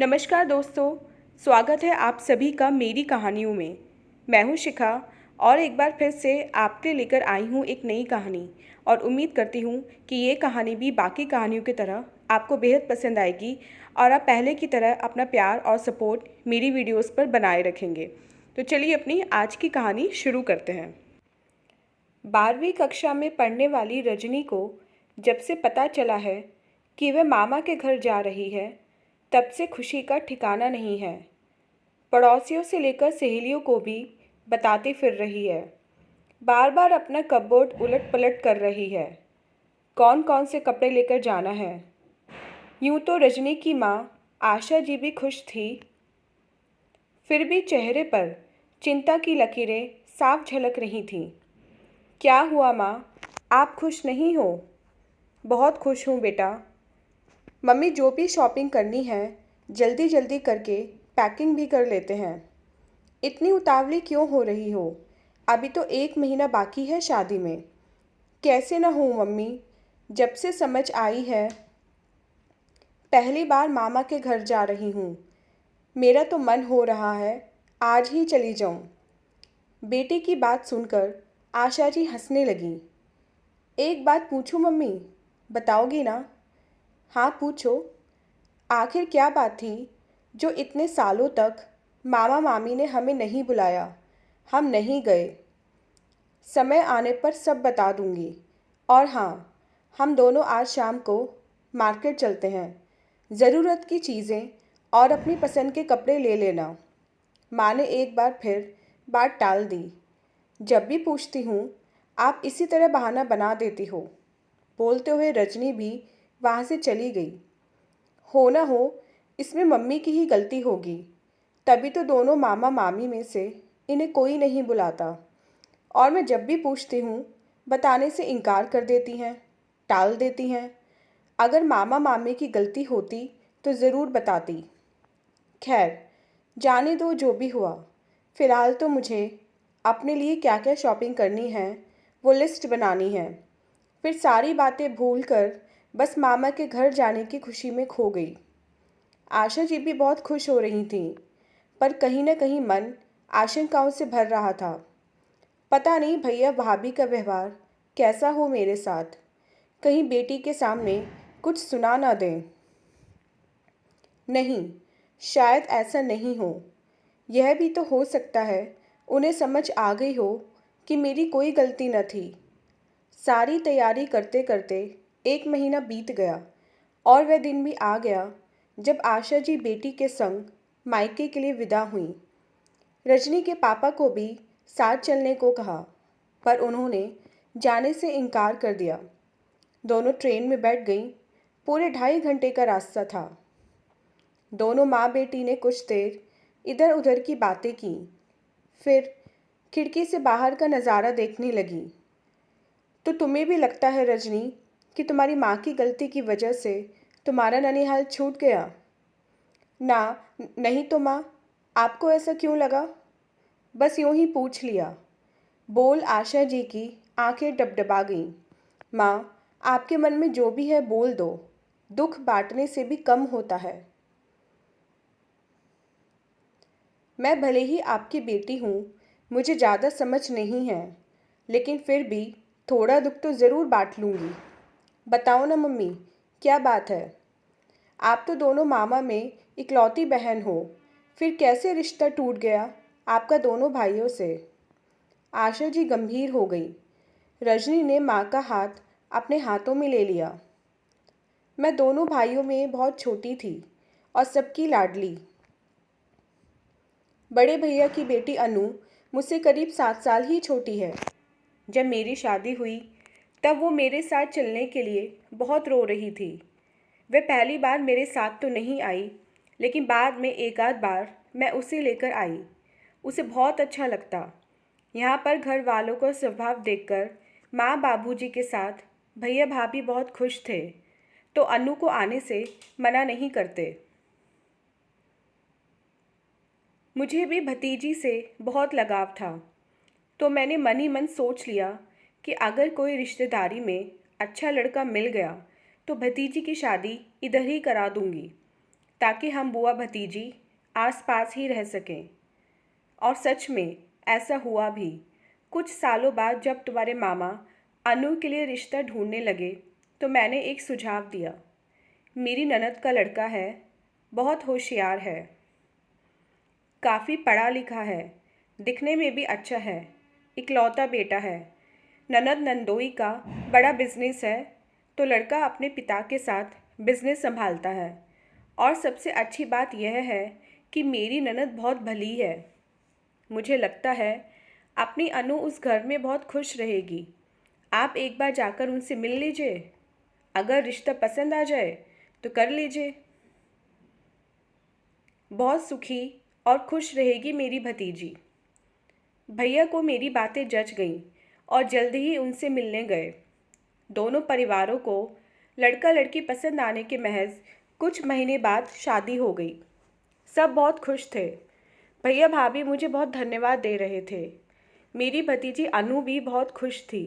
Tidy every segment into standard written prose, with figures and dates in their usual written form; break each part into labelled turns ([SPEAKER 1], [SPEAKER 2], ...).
[SPEAKER 1] नमस्कार दोस्तों, स्वागत है आप सभी का मेरी कहानियों में। मैं हूं शिखा और एक बार फिर से आपके लेकर आई हूं एक नई कहानी और उम्मीद करती हूं कि ये कहानी भी बाकी कहानियों की तरह आपको बेहद पसंद आएगी और आप पहले की तरह अपना प्यार और सपोर्ट मेरी वीडियोस पर बनाए रखेंगे। तो चलिए अपनी आज की कहानी शुरू करते हैं। 12वीं कक्षा में पढ़ने वाली रजनी को जब से पता चला है कि वह मामा के घर जा रही है, तब से खुशी का ठिकाना नहीं है। पड़ोसियों से लेकर सहेलियों को भी बताती फिर रही है। बार बार अपना कपबोर्ड उलट पलट कर रही है। कौन कौन से कपड़े लेकर जाना है। यूं तो रजनी की माँ आशा जी भी खुश थी, फिर भी चेहरे पर चिंता की लकीरें साफ झलक रही थीं। क्या हुआ माँ, आप खुश नहीं हो? बहुत खुश हूँ बेटा। मम्मी जो भी शॉपिंग करनी है जल्दी जल्दी करके पैकिंग भी कर लेते हैं। इतनी उतावली क्यों हो रही हो? अभी तो 1 महीना बाकी है शादी में। कैसे ना हो मम्मी, जब से समझ आई है पहली बार मामा के घर जा रही हूँ। मेरा तो मन हो रहा है आज ही चली जाऊँ। बेटी की बात सुनकर आशा जी हंसने लगी। एक बात पूछूं मम्मी, बताओगी ना? हाँ पूछो। आखिर क्या बात थी जो इतने सालों तक मामा मामी ने हमें नहीं बुलाया? हम नहीं गए। समय आने पर सब बता दूंगी। और हाँ, हम दोनों आज शाम को मार्केट चलते हैं। ज़रूरत की चीज़ें और अपनी पसंद के कपड़े ले लेना। माँ ने एक बार फिर बात टाल दी। जब भी पूछती हूँ आप इसी तरह बहाना बना देती हो। बोलते हुए रजनी भी वहाँ से चली गई। हो ना हो इसमें मम्मी की ही गलती होगी, तभी तो दोनों मामा मामी में से इन्हें कोई नहीं बुलाता। और मैं जब भी पूछती हूँ बताने से इनकार कर देती हैं, टाल देती हैं। अगर मामा मामी की गलती होती तो ज़रूर बताती। खैर, जाने दो जो भी हुआ। फ़िलहाल तो मुझे अपने लिए क्या क्या शॉपिंग करनी है वो लिस्ट बनानी है। फिर सारी बातें भूल कर बस मामा के घर जाने की खुशी में खो गई। आशा जी भी बहुत खुश हो रही थीं, पर कहीं न कहीं मन आशंकाओं से भर रहा था। पता नहीं भैया भाभी का व्यवहार कैसा हो मेरे साथ, कहीं बेटी के सामने कुछ सुना ना दें। नहीं, शायद ऐसा नहीं हो। यह भी तो हो सकता है उन्हें समझ आ गई हो कि मेरी कोई गलती न थी। सारी तैयारी करते करते 1 महीना बीत गया और वह दिन भी आ गया जब आशा जी बेटी के संग मायके के लिए विदा हुई। रजनी के पापा को भी साथ चलने को कहा, पर उन्होंने जाने से इनकार कर दिया। दोनों ट्रेन में बैठ गईं। पूरे 2.5 घंटे का रास्ता था। दोनों माँ बेटी ने कुछ देर इधर उधर की बातें की, फिर खिड़की से बाहर का नज़ारा देखने लगी। तो तुम्हें भी लगता है रजनी कि तुम्हारी माँ की गलती की वजह से तुम्हारा ननिहाल छूट गया? ना, नहीं तो माँ, आपको ऐसा क्यों लगा? बस यूं ही पूछ लिया। बोल आशा जी की आंखें डबडबा गईं। माँ, आपके मन में जो भी है बोल दो। दुख बांटने से भी कम होता है। मैं भले ही आपकी बेटी हूँ, मुझे ज़्यादा समझ नहीं है, लेकिन फिर भी थोड़ा दुख तो ज़रूर बांट लूँगी। बताओ ना मम्मी, क्या बात है? आप तो दोनों मामा में इकलौती बहन हो, फिर कैसे रिश्ता टूट गया आपका दोनों भाइयों से? आशा जी गंभीर हो गई। रजनी ने माँ का हाथ अपने हाथों में ले लिया। मैं दोनों भाइयों में बहुत छोटी थी और सबकी लाडली। बड़े भैया की बेटी अनु मुझसे करीब 7 साल ही छोटी है। जब मेरी शादी हुई तब वो मेरे साथ चलने के लिए बहुत रो रही थी। वह पहली बार मेरे साथ तो नहीं आई, लेकिन बाद में एक आध बार मैं उसे लेकर आई। उसे बहुत अच्छा लगता। यहाँ पर घर वालों का स्वभाव देखकर माँ बाबूजी के साथ भैया भाभी बहुत खुश थे, तो अनु को आने से मना नहीं करते। मुझे भी भतीजी से बहुत लगाव था, तो मैंने मन ही मन सोच लिया कि अगर कोई रिश्तेदारी में अच्छा लड़का मिल गया तो भतीजी की शादी इधर ही करा दूंगी। ताकि हम बुआ भतीजी आस पास ही रह सकें। और सच में ऐसा हुआ भी। कुछ सालों बाद जब तुम्हारे मामा अनु के लिए रिश्ता ढूंढने लगे तो मैंने एक सुझाव दिया। मेरी ननद का लड़का है, बहुत होशियार है, काफ़ी पढ़ा लिखा है, दिखने में भी अच्छा है, इकलौता बेटा है। ननद नंदोई का बड़ा बिजनेस है तो लड़का अपने पिता के साथ बिजनेस संभालता है। और सबसे अच्छी बात यह है कि मेरी ननद बहुत भली है। मुझे लगता है अपनी अनु उस घर में बहुत खुश रहेगी। आप एक बार जाकर उनसे मिल लीजिए। अगर रिश्ता पसंद आ जाए तो कर लीजिए। बहुत सुखी और खुश रहेगी मेरी भतीजी। भैया को मेरी बातें जच गईं और जल्द ही उनसे मिलने गए। दोनों परिवारों को लड़का लड़की पसंद आने के महज कुछ महीने बाद शादी हो गई। सब बहुत खुश थे। भैया भाभी मुझे बहुत धन्यवाद दे रहे थे। मेरी भतीजी अनु भी बहुत खुश थी।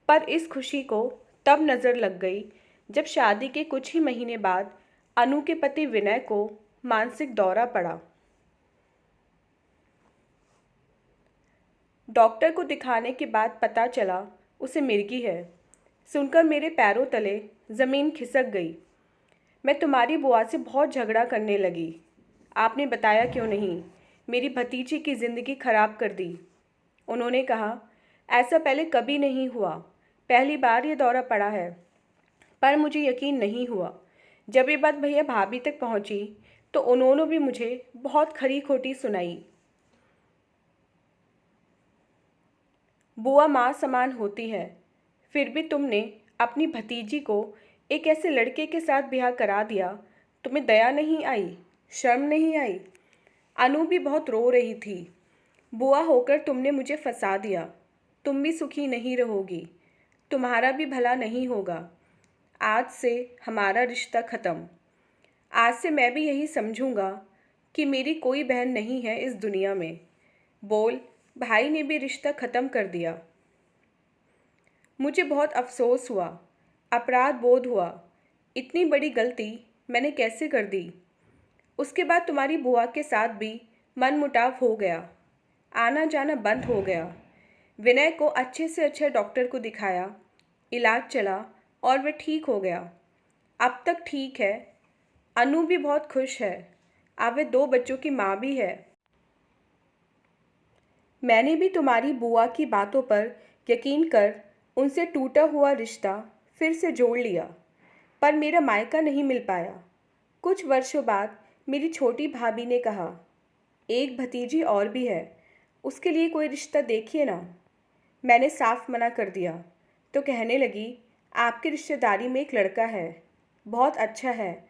[SPEAKER 1] पर इस खुशी को तब नज़र लग गई जब शादी के कुछ ही महीने बाद अनु के पति विनय को मानसिक दौरा पड़ा। डॉक्टर को दिखाने के बाद पता चला उसे मिर्गी है। सुनकर मेरे पैरों तले ज़मीन खिसक गई। मैं तुम्हारी बुआ से बहुत झगड़ा करने लगी। आपने बताया क्यों नहीं? मेरी भतीजी की ज़िंदगी खराब कर दी। उन्होंने कहा, ऐसा पहले कभी नहीं हुआ, पहली बार ये दौरा पड़ा है। पर मुझे यकीन नहीं हुआ। जब ये बात भैया भाभी तक पहुंची तो उन्होंने भी मुझे बहुत खरी खोटी सुनाई। बुआ माँ समान होती है, फिर भी तुमने अपनी भतीजी को एक ऐसे लड़के के साथ ब्याह करा दिया। तुम्हें दया नहीं आई, शर्म नहीं आई? अनु भी बहुत रो रही थी। बुआ होकर तुमने मुझे फंसा दिया। तुम भी सुखी नहीं रहोगी, तुम्हारा भी भला नहीं होगा। आज से हमारा रिश्ता ख़त्म। आज से मैं भी यही समझूंगा कि मेरी कोई बहन नहीं है इस दुनिया में। बोल भाई ने भी रिश्ता ख़त्म कर दिया। मुझे बहुत अफसोस हुआ, अपराध बोध हुआ। इतनी बड़ी गलती मैंने कैसे कर दी? उसके बाद तुम्हारी बुआ के साथ भी मनमुटाव हो गया, आना जाना बंद हो गया। विनय को अच्छे से अच्छा डॉक्टर को दिखाया, इलाज चला और वह ठीक हो गया। अब तक ठीक है। अनु भी बहुत खुश है। अब वह 2 बच्चों की माँ भी है। मैंने भी तुम्हारी बुआ की बातों पर यकीन कर उनसे टूटा हुआ रिश्ता फिर से जोड़ लिया, पर मेरा मायका नहीं मिल पाया। कुछ वर्षों बाद मेरी छोटी भाभी ने कहा, एक भतीजी और भी है, उसके लिए कोई रिश्ता देखिए ना। मैंने साफ मना कर दिया तो कहने लगी, आपकी रिश्तेदारी में एक लड़का है, बहुत अच्छा है।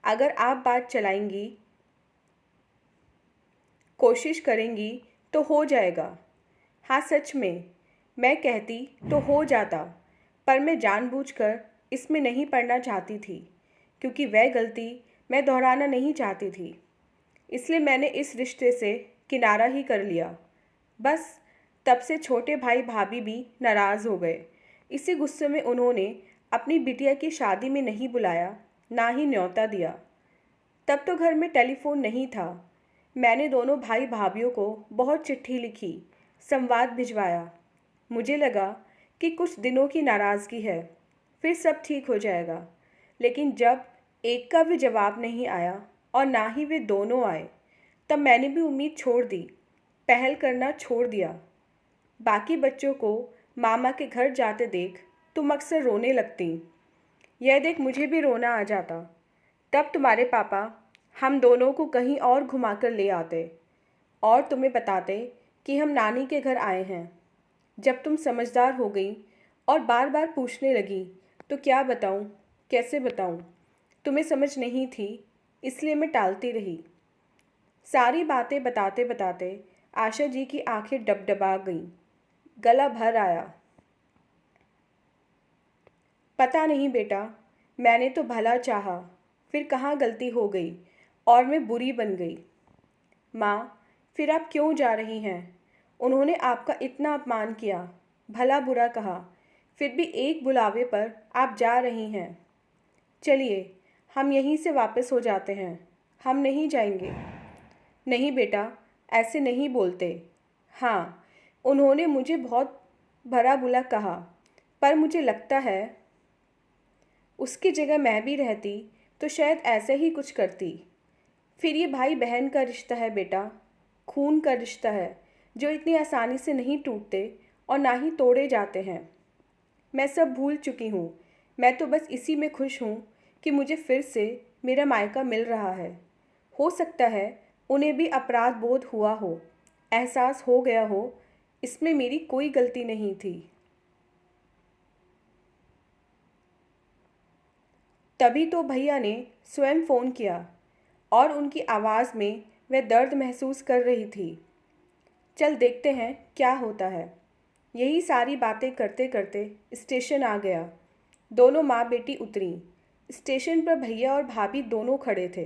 [SPEAKER 1] अगर आप बात चलाएंगी, कोशिश करेंगी तो हो जाएगा। हाँ सच में, मैं कहती तो हो जाता, पर मैं जानबूझकर इसमें नहीं पड़ना चाहती थी, क्योंकि वह गलती मैं दोहराना नहीं चाहती थी। इसलिए मैंने इस रिश्ते से किनारा ही कर लिया। बस तब से छोटे भाई भाभी भी नाराज़ हो गए। इसी गुस्से में उन्होंने अपनी बिटिया की शादी में नहीं बुलाया, ना ही न्योता दिया। तब तो घर में टेलीफोन नहीं था। मैंने दोनों भाई भाभीयों को बहुत चिट्ठी लिखी, संवाद भिजवाया। मुझे लगा कि कुछ दिनों की नाराज़गी है, फिर सब ठीक हो जाएगा। लेकिन जब एक का भी जवाब नहीं आया और ना ही वे दोनों आए, तब मैंने भी उम्मीद छोड़ दी, पहल करना छोड़ दिया। बाकी बच्चों को मामा के घर जाते देख तुम अक्सर रोने लगती। यह देख मुझे भी रोना आ जाता। तब तुम्हारे पापा हम दोनों को कहीं और घुमाकर ले आते और तुम्हें बताते कि हम नानी के घर आए हैं। जब तुम समझदार हो गई और बार बार पूछने लगी तो क्या बताऊं, कैसे बताऊं? तुम्हें समझ नहीं थी, इसलिए मैं टालती रही। सारी बातें बताते बताते आशा जी की आंखें डबडबा गईं, गला भर आया। पता नहीं बेटा, मैंने तो भला चाहा, फिर कहाँ गलती हो गई और मैं बुरी बन गई। माँ, फिर आप क्यों जा रही हैं? उन्होंने आपका इतना अपमान किया, भला बुरा कहा, फिर भी एक बुलावे पर आप जा रही हैं। चलिए, हम यहीं से वापस हो जाते हैं। हम नहीं जाएंगे। नहीं बेटा, ऐसे नहीं बोलते। हाँ, उन्होंने मुझे बहुत भला बुरा कहा, पर मुझे लगता है उसकी जगह मैं भी रहती तो शायद ऐसे ही कुछ करती। फिर ये भाई बहन का रिश्ता है बेटा, खून का रिश्ता है, जो इतनी आसानी से नहीं टूटते और ना ही तोड़े जाते हैं। मैं सब भूल चुकी हूँ। मैं तो बस इसी में खुश हूँ कि मुझे फिर से मेरा मायका मिल रहा है। हो सकता है उन्हें भी अपराध बोध हुआ हो, एहसास हो गया हो, इसमें मेरी कोई गलती नहीं थी। तभी तो भैया ने स्वयं फ़ोन किया और उनकी आवाज़ में वह दर्द महसूस कर रही थी। चल देखते हैं क्या होता है। यही सारी बातें करते करते स्टेशन आ गया। दोनों माँ बेटी उतरीं। स्टेशन पर भैया और भाभी दोनों खड़े थे।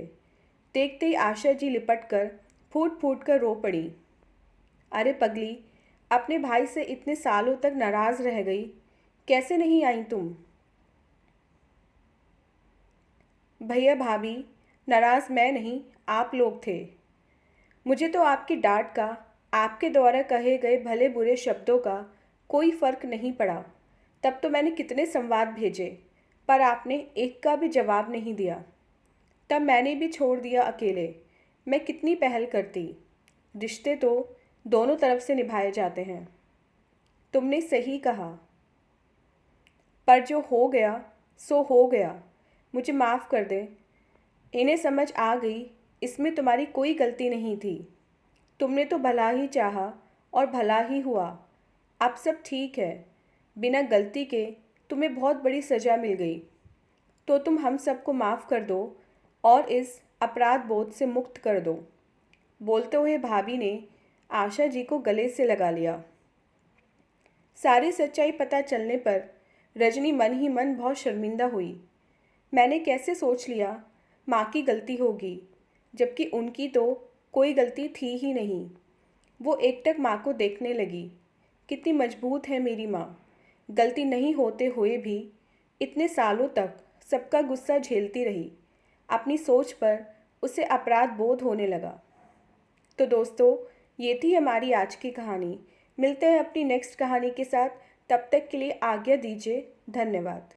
[SPEAKER 1] देखते ही आशा जी लिपट कर फूट फूट कर रो पड़ी। अरे पगली, अपने भाई से इतने सालों तक नाराज़ रह गई, कैसे नहीं आई तुम? भैया भाभी, नाराज़ मैं नहीं, आप लोग थे। मुझे तो आपकी डांट का, आपके द्वारा कहे गए भले बुरे शब्दों का कोई फ़र्क नहीं पड़ा। तब तो मैंने कितने संवाद भेजे, पर आपने एक का भी जवाब नहीं दिया। तब मैंने भी छोड़ दिया अकेले। मैं कितनी पहल करती। रिश्ते तो दोनों तरफ से निभाए जाते हैं। तुमने सही कहा, पर जो हो गया सो हो गया। मुझे माफ़ कर दे। इन्हें समझ आ गई, इसमें तुम्हारी कोई गलती नहीं थी। तुमने तो भला ही चाहा और भला ही हुआ। अब सब ठीक है। बिना गलती के तुम्हें बहुत बड़ी सज़ा मिल गई, तो तुम हम सबको माफ़ कर दो और इस अपराध बोध से मुक्त कर दो। बोलते हुए भाभी ने आशा जी को गले से लगा लिया। सारी सच्चाई पता चलने पर रजनी मन ही मन बहुत शर्मिंदा हुई। मैंने कैसे सोच लिया माँ की गलती होगी, जबकि उनकी तो कोई गलती थी ही नहीं। वो एकटक माँ को देखने लगी। कितनी मजबूत है मेरी माँ। गलती नहीं होते हुए भी इतने सालों तक सबका गुस्सा झेलती रही। अपनी सोच पर उसे अपराध बोध होने लगा। तो दोस्तों, ये थी हमारी आज की कहानी। मिलते हैं अपनी नेक्स्ट कहानी के साथ। तब तक के लिए आज्ञा दीजिए। धन्यवाद।